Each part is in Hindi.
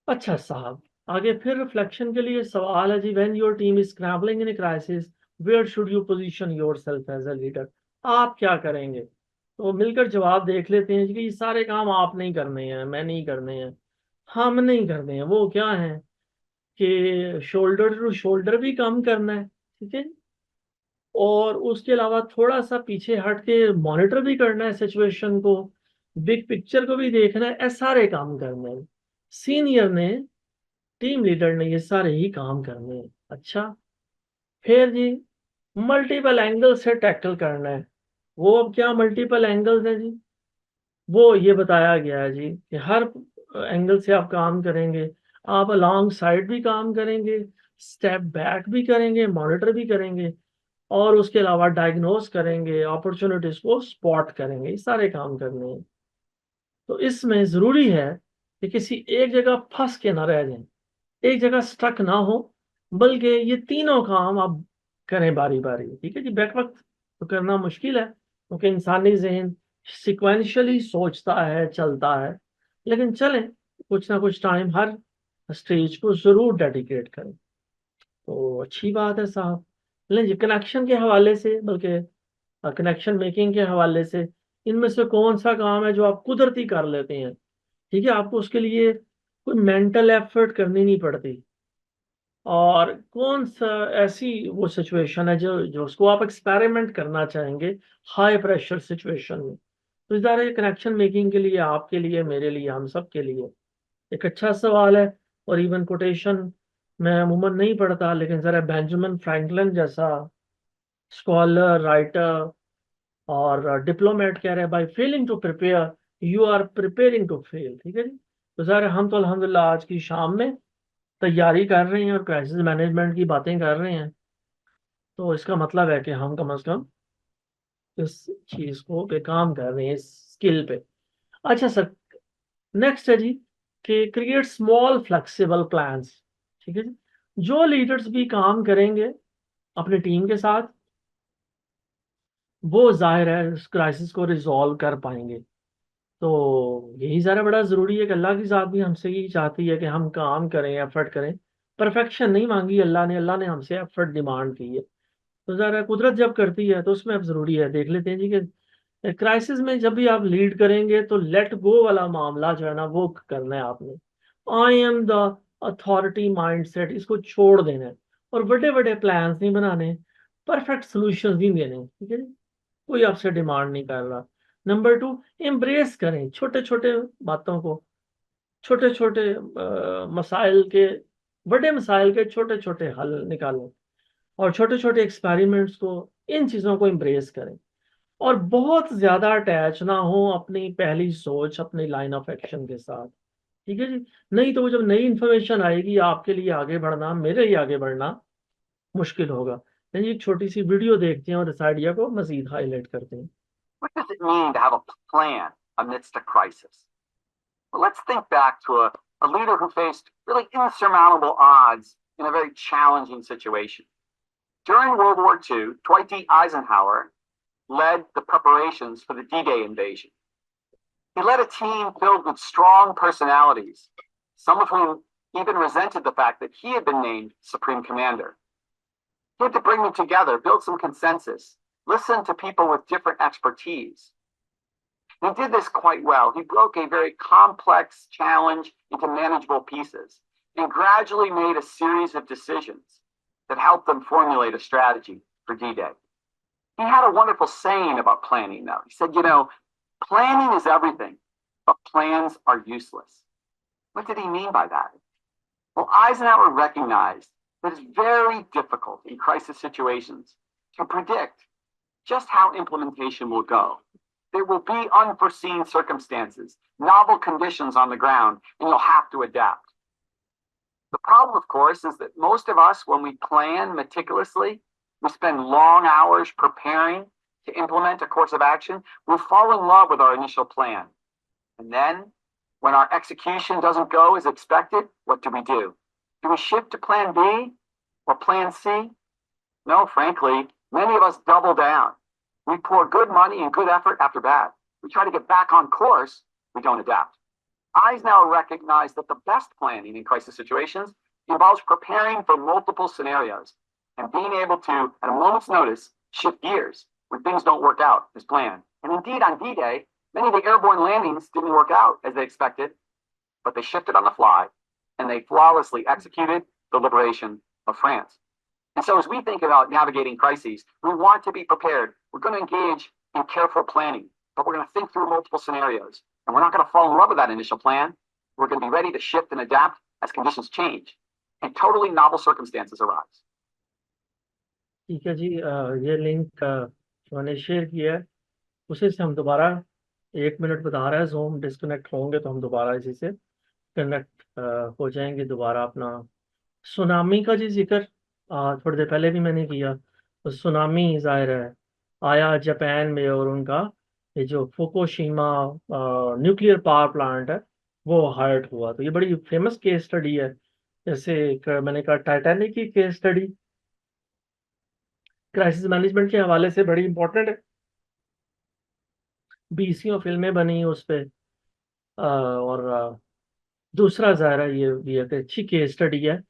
अच्छा साहब, आगे फिर रिफ्लेक्शन के लिए सवाल है जी। When your team is scrambling in crisis, where should you position yourself as a leader? आप क्या करेंगे? तो मिलकर जवाब देख लेते हैं जी कि ये सारे काम आप नहीं करने हैं, मैं नहीं करने हैं, हम नहीं करने हैं। वो क्या है कि शोल्डर टू शोल्डर भी काम करना है, ठीक है, और उसके अलावा थोड़ा सा पीछे हट के मॉनिटर भी करना है सिचुएशन को, बिग पिक्चर को भी देखना है, ऐसे सारे काम करने हैं। सीनियर ने, टीम लीडर ने ये सारे ही काम करने हैं। अच्छा, फिर जी मल्टीपल एंगल से टैकल करना है। वो अब क्या मल्टीपल एंगल्स हैं जी? वो ये बताया गया है जी कि हर एंगल से आप काम करेंगे। आप अलॉन्ग साइड भी काम करेंगे, स्टेप बैक भी करेंगे, मॉनिटर भी करेंगे, और उसके अलावा डायग्नोस करेंगे, अपॉर्चुनिटीज को स्पॉट करेंगे। ये सारे काम करने हैं। तो इसमें जरूरी है कि किसी एक जगह फंस के ना रह जाएं, एक जगह स्टक ना हो, बल्कि ये तीनों काम आप करें बारी बारी। ठीक है जी, बैक वक्त तो करना मुश्किल है क्योंकि इंसानी जहन सिक्वेंशियली सोचता है, चलता है, लेकिन चलें, कुछ ना कुछ टाइम हर स्टेज को जरूर डेडिकेट करें। तो अच्छी बात है साहब। लेकिन कनेक्शन के हवाले से, बल्कि कनेक्शन मेकिंग के हवाले से, इनमें से कौन सा काम है जो आप कुदरती कर लेते हैं? ठीक है, आपको उसके लिए कोई मेंटल एफर्ट करनी नहीं पड़ती। और कौन सा ऐसी वो सिचुएशन है जो जो उसको आप एक्सपेरिमेंट करना चाहेंगे हाई प्रेशर सिचुएशन में? तो इस तरह कनेक्शन मेकिंग के लिए, आपके लिए, मेरे लिए, हम सब के लिए एक अच्छा सवाल है। और इवन कोटेशन मैं अमूमन नहीं पढ़ता, लेकिन जरा बेंजामिन फ्रैंकलिन जैसा स्कॉलर, राइटर और डिप्लोमेट कह रहे हैं, by failing to prepare you are preparing to fail. ठीक है जी। तो ज़रा हम तो अल्हम्दुलिल्लाह आज की शाम में तैयारी कर रहे हैं और क्राइसिस मैनेजमेंट की बातें कर रहे हैं। तो इसका मतलब है कि हम कम से कम इस चीज़ को पे काम कर रहे हैं, इस स्किल पे। अच्छा सर, नेक्स्ट है जी कि क्रिएट स्मॉल फ्लेक्सिबल प्लान्स। ठीक है जी, जो लीडर्स भी काम करेंगे अपनी टीम के साथ, वो जाहिर है इस क्राइसिस को रिजॉल्व कर पाएंगे। तो यही ज़रा बड़ा ज़रूरी है कि अल्लाह की ज़ात भी हमसे यही चाहती है कि हम काम करें, एफर्ट करें। परफेक्शन नहीं मांगी अल्लाह ने हमसे एफर्ट डिमांड की है। तो ज़रा कुदरत जब करती है तो उसमें अब ज़रूरी है, देख लेते हैं जी कि क्राइसिस में जब भी आप लीड करेंगे तो लेट गो वाला मामला जो है ना, वो करना है आपने। I am the authority mindset, इसको छोड़ देना है। और बड़े बड़े प्लान्स नहीं बनाने, परफेक्ट सॉल्यूशंस नहीं देने। ठीक है जी, कोई आपसे डिमांड नहीं कर रहा। नंबर टू, एम्ब्रेस करें छोटे छोटे बातों को, छोटे छोटे मसाइल के, बड़े मसाइल के छोटे छोटे हल निकालें, और छोटे छोटे एक्सपेरिमेंट्स को, इन चीज़ों को एम्ब्रेस करें। और बहुत ज़्यादा अटैच ना हो अपनी पहली सोच, अपनी लाइन ऑफ एक्शन के साथ। ठीक है जी, नहीं तो वो जब नई इंफॉर्मेशन आएगी, आपके लिए आगे बढ़ना, मेरे लिए आगे बढ़ना मुश्किल होगा। यानी एक छोटी सी वीडियो देखते हैं और इस आइडिया को मजीद हाईलाइट करते हैं। What does it mean to have a plan amidst a crisis? Well, let's think back to a leader who faced really insurmountable odds in a very challenging situation. During World War II, Dwight D. Eisenhower led the preparations for the D-Day invasion. He led a team filled with strong personalities, some of whom even resented the fact that he had been named Supreme Commander. He had to bring them together, build some consensus, listen to people with different expertise. He did this quite well. He broke a very complex challenge into manageable pieces and gradually made a series of decisions that helped them formulate a strategy for D-Day. He had a wonderful saying about planning, though. He said, planning is everything, but plans are useless. What did he mean by that? Well, Eisenhower recognized that it's very difficult in crisis situations to predict just how implementation will go. There will be unforeseen circumstances, novel conditions on the ground, and you'll have to adapt. The problem, of course, is that most of us, when we plan meticulously, we spend long hours preparing to implement a course of action, we fall in love with our initial plan. And then, when our execution doesn't go as expected, what do? Do we shift to plan B or plan C? No, frankly, many of us double down. We pour good money and good effort after bad. We try to get back on course. We don't adapt. Eyes now recognize that the best planning in crisis situations involves preparing for multiple scenarios and being able to, at a moment's notice, shift gears when things don't work out as planned. And indeed, on D-Day, many of the airborne landings didn't work out as they expected, but they shifted on the fly, and they flawlessly executed the liberation of France. And so as we think about navigating crises, we want to be prepared. We're going to engage in careful planning, but we're going to think through multiple scenarios. And we're not going to fall in love with that initial plan. We're going to be ready to shift and adapt as conditions change and totally novel circumstances arise. ठीक है जी, ये लिंक जो मैंने शेयर किया है उसी से हम दोबारा 1 मिनट बता रहा है, जूम डिस्कनेक्ट होंगे तो हम दोबारा इसी से कनेक्ट हो जाएंगे दोबारा। अपना सुनामी का जी जिक्र थोड़ी देर पहले भी मैंने किया, तो सुनामी जाहिर है आया जापान में, और उनका ये जो फुकुशिमा न्यूक्लियर पावर प्लांट है वो हर्ट हुआ। तो ये बड़ी फेमस केस स्टडी है, जैसे मैंने कहा टाइटैनिक की केस स्टडी क्राइसिस मैनेजमेंट के हवाले से बड़ी इंपॉर्टेंट है। 20 फिल्में बनी उस पे, और दूसरा ज़ाहिर है ये भी एक अच्छी केस स्टडी है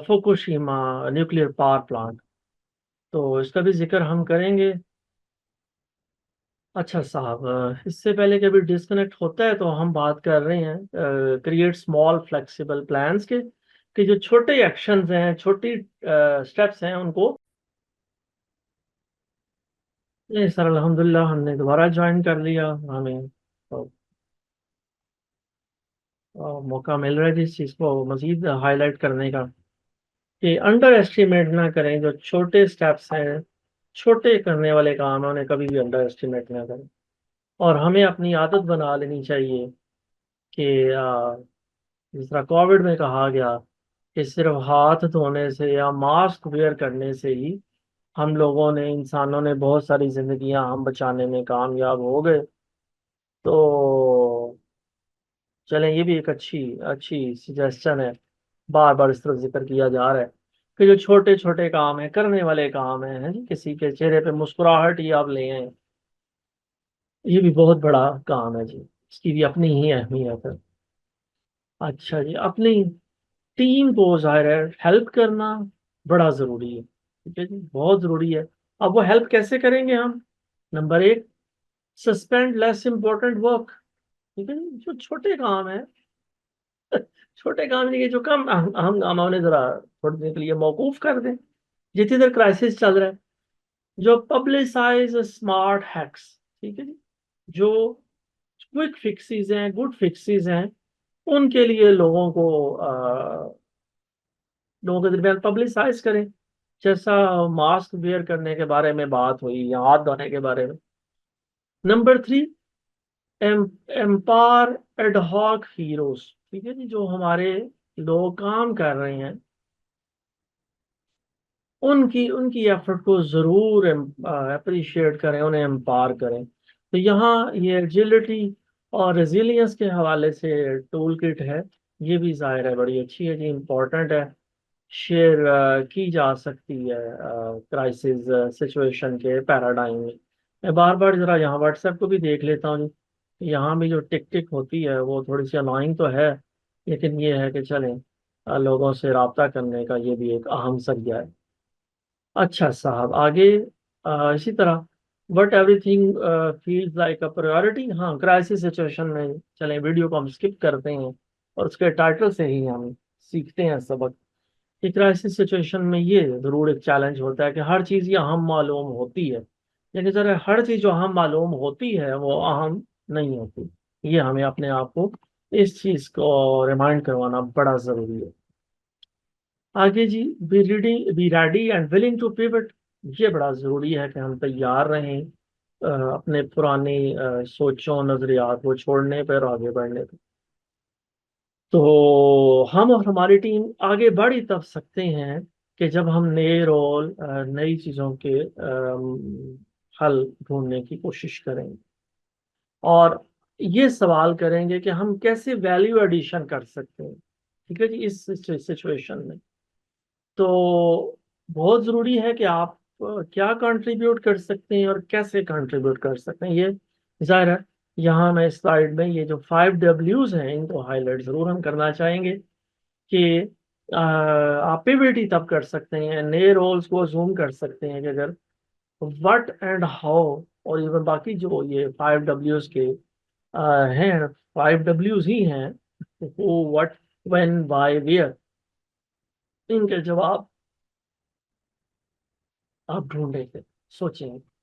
फुकुशिमा न्यूक्लियर पावर प्लांट, तो इसका भी जिक्र हम करेंगे। अच्छा साहब, इससे पहले कभी डिस्कनेक्ट होता है तो हम बात कर रहे हैं क्रिएट स्मॉल फ्लेक्सिबल प्लान्स के, कि जो छोटे एक्शंस हैं, छोटी स्टेप्स हैं, उनको नहीं सर अल्हम्दुलिल्लाह हमने दोबारा ज्वाइन कर लिया। हमें तो, मौका मिल रहा है इस चीज़ को मज़ीद हाईलाइट करने का, कि अंडर एस्टिमेट ना करें। जो छोटे स्टेप्स हैं, छोटे करने वाले काम हैं, उन्हें कभी भी अंडर एस्टिमेट ना करें। और हमें अपनी आदत बना लेनी चाहिए कि जिस तरह कोविड में कहा गया कि सिर्फ हाथ धोने से या मास्क वेयर करने से ही हम लोगों ने, इंसानों ने बहुत सारी जिंदगियां हम बचाने में कामयाब हो गए। तो चलें, ये भी एक अच्छी अच्छी सजेशन है, बार बार इस तरह जिक्र किया जा रहा है कि जो छोटे छोटे काम हैं, करने वाले काम हैं जी, किसी के चेहरे पे मुस्कुराहट ही आप ले आए, ये भी बहुत बड़ा काम है जी, इसकी भी अपनी ही अहमियत है। अच्छा जी, अपनी टीम को जाहिर है हेल्प करना बड़ा ज़रूरी है, ठीक है जी, बहुत ज़रूरी है। अब वो हेल्प कैसे करेंगे हम? Number 1, suspend less important work, ठीक है जी, जो छोटे काम है छोटे काम नहीं है, जो कम अहम काम है उन्हें ज़रा थोड़ी देर के लिए मौकूफ कर दें जितनी देर क्राइसिस चल रहा है। जो पब्लिसाइज स्मार्ट हैक्स, ठीक है जी, जो क्विक फिक्सेस हैं, गुड फिक्सेस हैं, उनके लिए लोगों के दरमियान पब्लिसाइज करें। जैसा मास्क वेयर करने के बारे में बात हुई या हाथ धोने के बारे में। नंबर 3, एम्पावर एडहॉक हीरोज, ठीक है जी, जो हमारे लोग काम कर रहे हैं उनकी उनकी एफर्ट को ज़रूर अप्रिशिएट करें, उन्हें एम्पावर करें। तो यहाँ ये एजिलिटी और रेजिलियंस के हवाले से टूल किट है, ये भी ज़ाहिर है बड़ी अच्छी है जी, इम्पोर्टेंट है, शेयर की जा सकती है क्राइसिस सिचुएशन के पैराडाइम में। मैं बार बार ज़रा यहाँ व्हाट्सएप को भी देख लेता हूँ जी, यहाँ भी जो टिक टिक होती है वो थोड़ी सी अनोइंग तो है, लेकिन ये है कि चलें, लोगों से रब्ता करने का ये भी एक अहम जरिया है। अच्छा साहब, आगे इसी तरह but everything feels like a priority. हाँ, क्राइसिस सिचुएशन में चलें, वीडियो को हम स्किप करते हैं और उसके टाइटल से ही हम सीखते हैं सबक कि क्राइसिस सिचुएशन में ये ज़रूर एक चैलेंज होता है कि हर चीज़ ये अहम मालूम होती है, लेकिन सर हर चीज़ जो अहम मालूम होती है वो अहम नहीं होती। ये हमें अपने आप को इस चीज़ को रिमाइंड करवाना बड़ा ज़रूरी है। आगे जी, be ready and willing to pivot, ये बड़ा ज़रूरी है कि हम तैयार रहें अपने पुराने सोचों नज़रियात को छोड़ने पर और आगे बढ़ने पर। तो हम और हमारी टीम आगे बढ़ ही तब सकते हैं कि जब हम नए रोल, नई चीज़ों के हल ढूंढने की कोशिश करें, और ये सवाल करेंगे कि हम कैसे वैल्यू एडिशन कर सकते हैं, ठीक है जी, इस सिचुएशन में। तो बहुत ज़रूरी है कि आप क्या कंट्रीब्यूट कर सकते हैं और कैसे कंट्रीब्यूट कर सकते हैं। ये जाहिर है यहाँ मैं स्लाइड में ये जो 5 Ws हैं इनको हाईलाइट जरूर हम करना चाहेंगे कि आप पिवट तब कर सकते हैं, नए रोल्स को जूम कर सकते हैं कि अगर व्हाट एंड हाउ और इवन बाकी जो ये 5 Ws के हैं, 5 Ws ही हैं, who what when why where, इनके जवाब आप ढूंढेंगे, सोचेंगे।